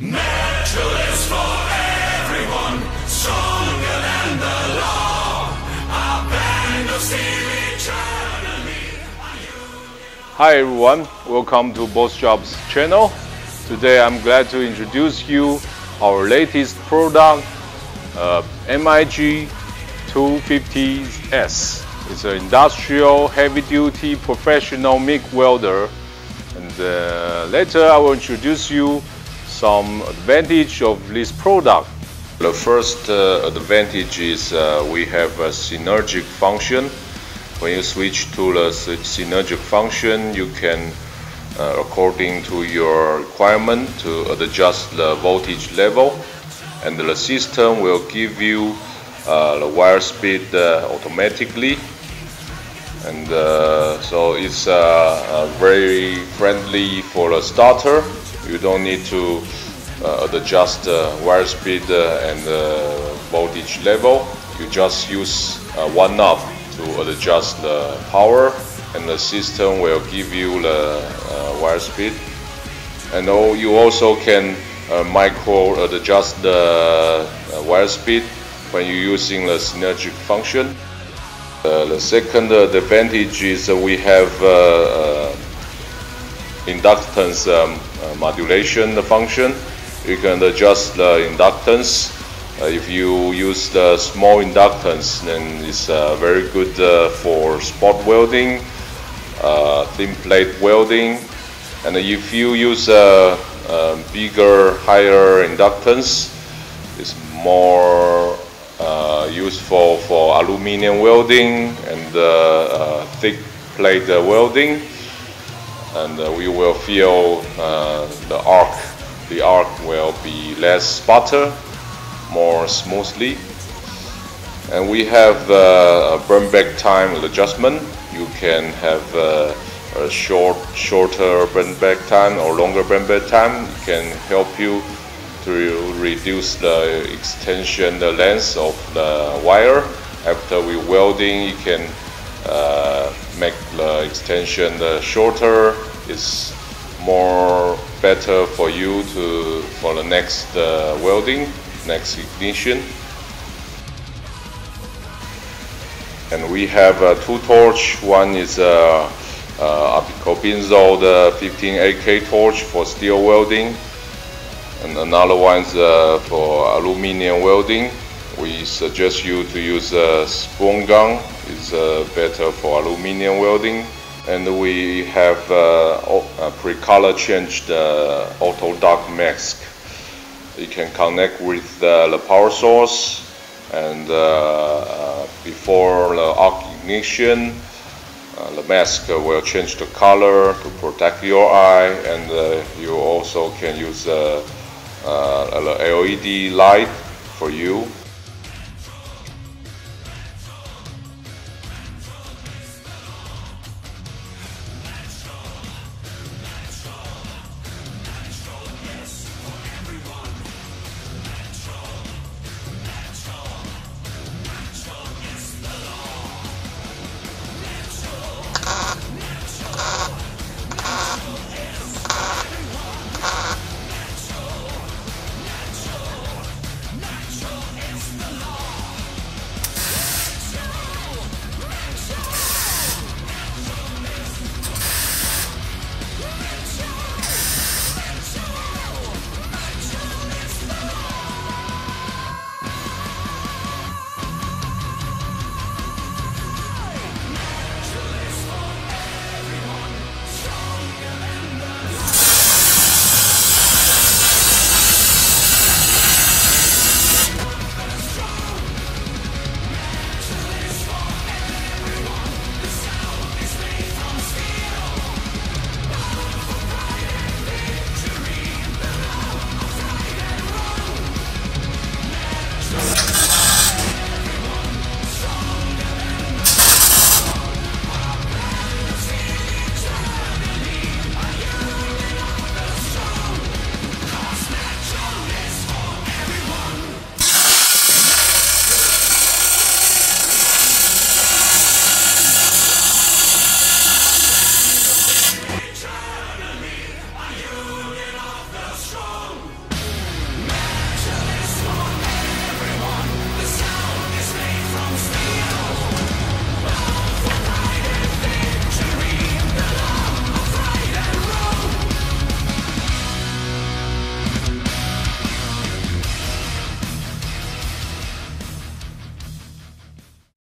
Metal is for everyone, stronger than the law. A band of steel eternally. Hi everyone, welcome to Bosjob's channel. Today I'm glad to introduce you our latest product, MIG250s. It's an industrial heavy-duty professional MIG welder, and later I will introduce you some advantage of this product. The first advantage is we have a synergic function. When you switch to the synergic function, you can according to your requirement to adjust the voltage level, and the system will give you the wire speed automatically, and so it's very friendly for the starter. You don't need to adjust wire speed and voltage level. You just use one knob to adjust the power, and the system will give you the wire speed. And you also can micro adjust the wire speed when you're using the synergic function. The second advantage is we have inductance modulation function. You can adjust the inductance. If you use the small inductance, then it's very good for spot welding, thin plate welding. And if you use a bigger, higher inductance, it's more useful for aluminum welding and thick plate welding. And we will feel the arc will be less sputter, more smoothly. And we have a burn back time adjustment. You can have a shorter burn back time or longer burn back time. It can help you to reduce the extension, the length of the wire. After we welding, you can make the extension shorter. It's more better for you for the next welding, next ignition. And we have two torch. One is Germany BINZEL, the 15AK torch for steel welding, and another one is for aluminum welding. We suggest you to use a spoon gun. It's better for aluminum welding. And we have pre-color changed auto dark mask. You can connect with the power source, and before the arc ignition, the mask will change the color to protect your eye, and you also can use a LED light for you.